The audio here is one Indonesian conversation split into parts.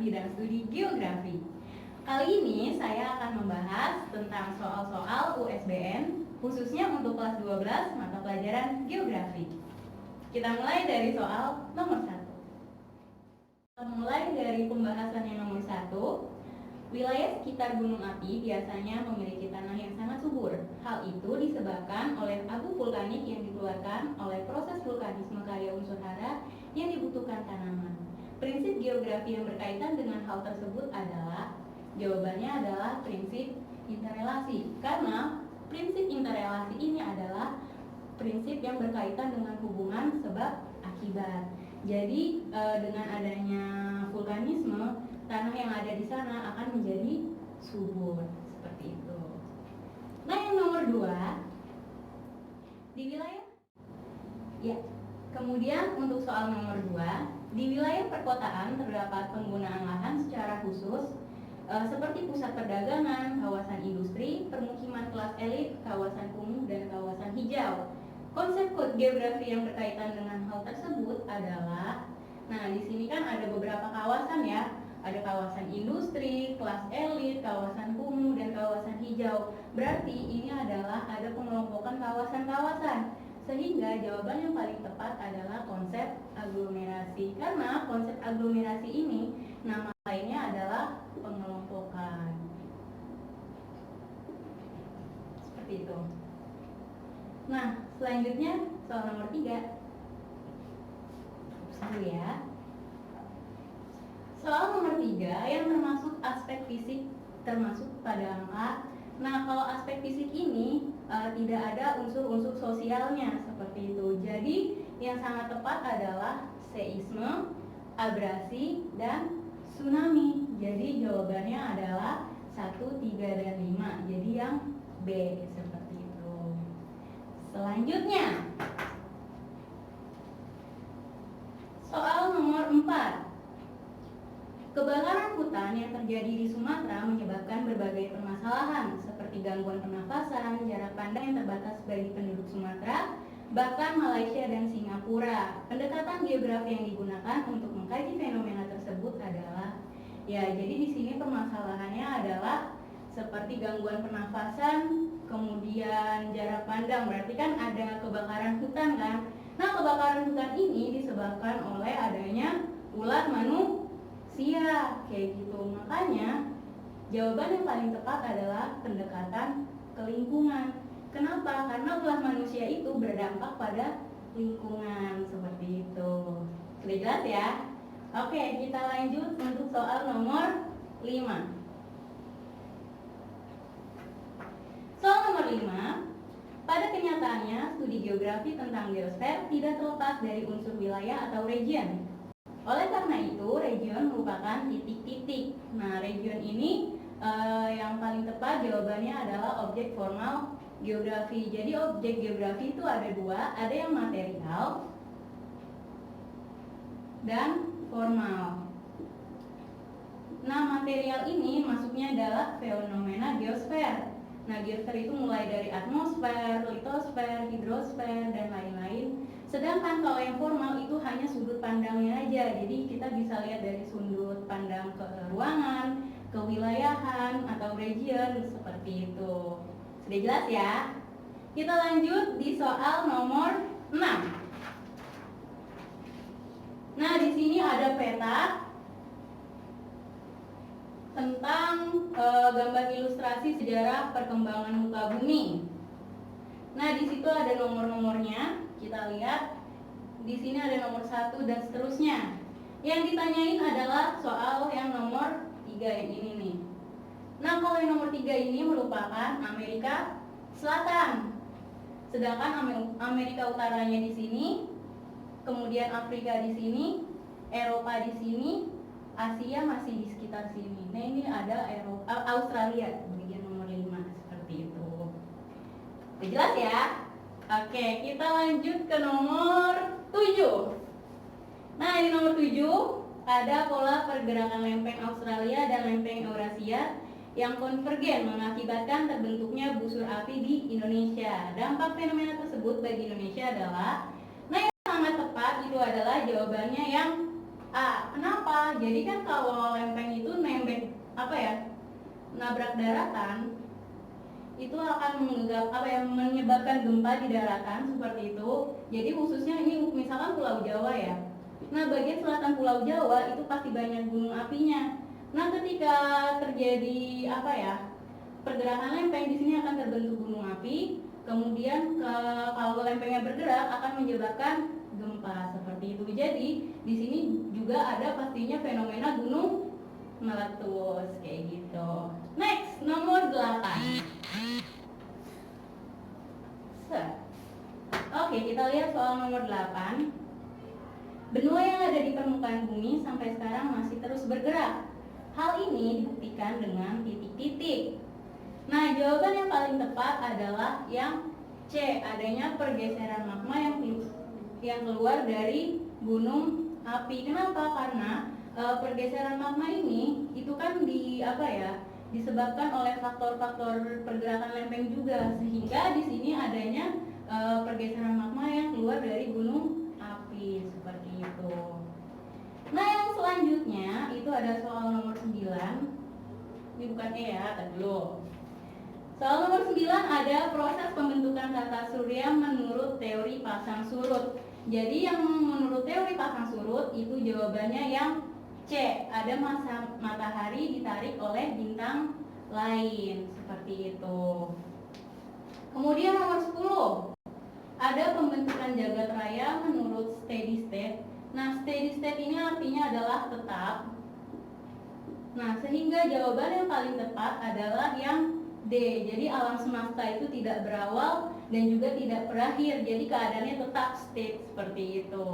bidang studi geografi. Kali ini saya akan membahas tentang soal-soal USBN, khususnya untuk kelas 12 mata pelajaran geografi. Kita mulai dari soal nomor 1. Kita mulai dari pembahasan yang nomor 1. Wilayah sekitar gunung api biasanya memiliki tanah yang sangat subur. Hal itu disebabkan oleh abu vulkanik yang dikeluarkan oleh proses vulkanisme karya unsur hara yang dibutuhkan tanaman. Prinsip geografi yang berkaitan dengan hal tersebut adalah, jawabannya adalah prinsip interrelasi. Karena prinsip interrelasi ini adalah prinsip yang berkaitan dengan hubungan sebab akibat. Jadi dengan adanya vulkanisme, tanah yang ada di sana akan menjadi subur, seperti itu. Nah, yang nomor 2, di wilayah kemudian untuk soal nomor 2, di wilayah perkotaan terdapat penggunaan lahan secara khusus seperti pusat perdagangan, kawasan industri, permukiman kelas elit, kawasan kumuh, dan kawasan hijau. Konsep geografi yang berkaitan dengan hal tersebut adalah, nah di sini kan ada beberapa kawasan ya. Ada kawasan industri, kelas elit, kawasan kumuh, dan kawasan hijau. Berarti ini adalah ada pengelompokan kawasan-kawasan. Sehingga jawaban yang paling tepat adalah konsep aglomerasi. Karena konsep aglomerasi ini nama lainnya adalah pengelompokan. Seperti itu. Nah, selanjutnya soal nomor 3. Dulu ya. Soal nomor 3 yang termasuk aspek fisik termasuk pada angka. Nah, kalau aspek fisik ini tidak ada unsur-unsur sosialnya seperti itu. Jadi yang sangat tepat adalah seisme, abrasi, dan tsunami. Jadi jawabannya adalah 1, 3, dan 5. Jadi yang B seperti itu. Selanjutnya soal nomor 4. Kebakaran hutan yang terjadi di Sumatera menyebabkan berbagai permasalahan seperti gangguan pernafasan, jarak pandang yang terbatas bagi penduduk Sumatera, bahkan Malaysia dan Singapura. Pendekatan geografi yang digunakan untuk mengkaji fenomena tersebut adalah, jadi di sini permasalahannya adalah seperti gangguan pernafasan, kemudian jarak pandang. Berarti kan ada kebakaran hutan kan? Nah, kebakaran hutan ini disebabkan oleh adanya ulat manusia kayak gitu. Makanya jawaban yang paling tepat adalah pendekatan ke lingkungan. Kenapa? Karena ulah manusia itu berdampak pada lingkungan, seperti itu. Sudah jelas ya? Oke, kita lanjut untuk soal nomor 5. Soal nomor 5. Pada kenyataannya, studi geografi tentang geosfer tidak terlepas dari unsur wilayah atau region. Oleh karena itu, region merupakan titik-titik. Nah, region ini yang paling tepat jawabannya adalah objek formal geografi. Jadi objek geografi itu ada 2, ada yang material dan formal. Nah, material ini masuknya adalah fenomena geosfer. Nah, geosfer itu mulai dari atmosfer, litosfer, hidrosfer, dan lain-lain. Sedangkan kalau yang formal itu hanya sudut pandangnya aja. Jadi kita bisa lihat dari sudut pandang ke ruangan, kewilayahan, atau region, seperti itu. Sudah jelas ya? Kita lanjut di soal nomor 6. Nah, di sini ada peta tentang gambar ilustrasi sejarah perkembangan muka bumi. Nah, di situ ada nomor-nomornya. Kita lihat di sini ada nomor 1 dan seterusnya. Yang ditanyain adalah soal yang nomor 3 yang ini nih. Nah, kalau yang nomor 3 ini merupakan Amerika Selatan. Sedangkan Amerika Utaranya di sini, kemudian Afrika di sini, Eropa di sini, Asia masih di sekitar sini. Nah, ini ada Australia bagian nomor 5 seperti itu. Udah jelas ya? Oke, kita lanjut ke nomor 7. Nah, di nomor 7 ada pola pergerakan lempeng Australia dan lempeng Eurasia yang konvergen mengakibatkan terbentuknya busur api di Indonesia. Dampak fenomena tersebut bagi Indonesia adalah, nah yang sangat tepat itu adalah jawabannya yang A. Kenapa? Jadi kan kalau lempeng itu nembek nabrak daratan, itu akan menyebabkan gempa di daratan seperti itu. Jadi khususnya ini misalkan Pulau Jawa ya. Nah, bagian selatan Pulau Jawa itu pasti banyak gunung apinya. Nah, ketika terjadi pergerakan lempeng, di sini akan terbentuk gunung api. Kemudian kalau lempengnya bergerak akan menyebabkan gempa seperti itu. Jadi di sini juga ada pastinya fenomena gunung meletus kayak gitu. Next, nomor 8. Oke, kita lihat soal nomor 8. Benua yang ada di permukaan bumi sampai sekarang masih terus bergerak. Hal ini dibuktikan dengan titik-titik. Nah, jawaban yang paling tepat adalah yang C, adanya pergeseran magma yang keluar dari gunung api. Kenapa? Karena pergeseran magma ini itu kan disebabkan oleh faktor-faktor pergerakan lempeng juga, sehingga di sini adanya pergeseran magma yang keluar dari gunung api seperti itu. Nah, yang selanjutnya itu ada soal nomor 9. Ini bukan E ya, tadi dulu. Soal nomor 9 ada proses pembentukan tata surya menurut teori pasang surut. Jadi yang menurut teori pasang surut itu jawabannya yang C, ada masa matahari ditarik oleh bintang lain seperti itu. Kemudian nomor 10 ada pembentukan jagat raya menurut steady state. Nah, steady state ini artinya adalah tetap. Nah, sehingga jawaban yang paling tepat adalah yang D. Jadi alam semesta itu tidak berawal dan juga tidak berakhir. Jadi keadaannya tetap state seperti itu.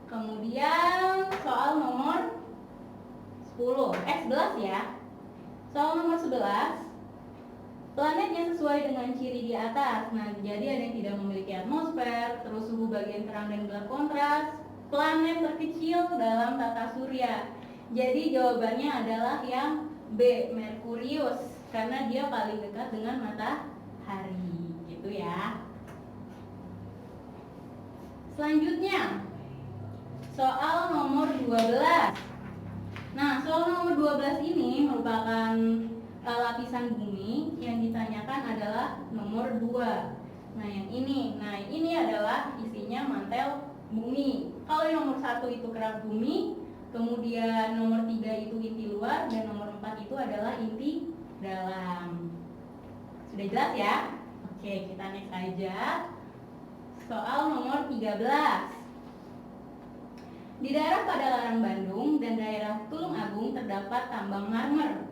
Kemudian soal nomor 11 ya. Soal nomor 11. Planet yang sesuai dengan ciri di atas. Nah, jadi ada yang tidak memiliki atmosfer, terus suhu bagian terang dan gelap kontras, planet terkecil dalam tata surya. Jadi jawabannya adalah yang B, Merkurius, karena dia paling dekat dengan matahari, gitu ya. Selanjutnya, soal nomor 12. Nah, soal nomor 12 ini merupakan lapisan bumi. Yang ditanyakan adalah nomor 2. Nah, yang ini adalah isinya mantel bumi. Kalau yang nomor 1 itu kerak bumi, kemudian nomor 3 itu inti luar, dan nomor 4 itu adalah inti dalam. Sudah jelas ya? Oke, kita next aja. Soal nomor 13. Di daerah Padalarang Bandung dan daerah Tulung Agung terdapat tambang marmer.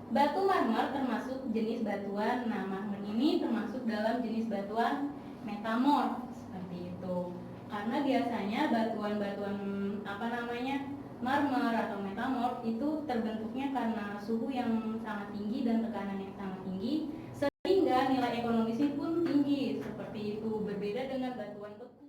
Batu marmer termasuk jenis batuan. Nah, marmer ini termasuk dalam jenis batuan metamorf seperti itu. Karena biasanya batuan-batuan marmer atau metamorf itu terbentuknya karena suhu yang sangat tinggi dan tekanan yang sangat tinggi, sehingga nilai ekonomisnya pun tinggi seperti itu. Berbeda dengan batuan beku.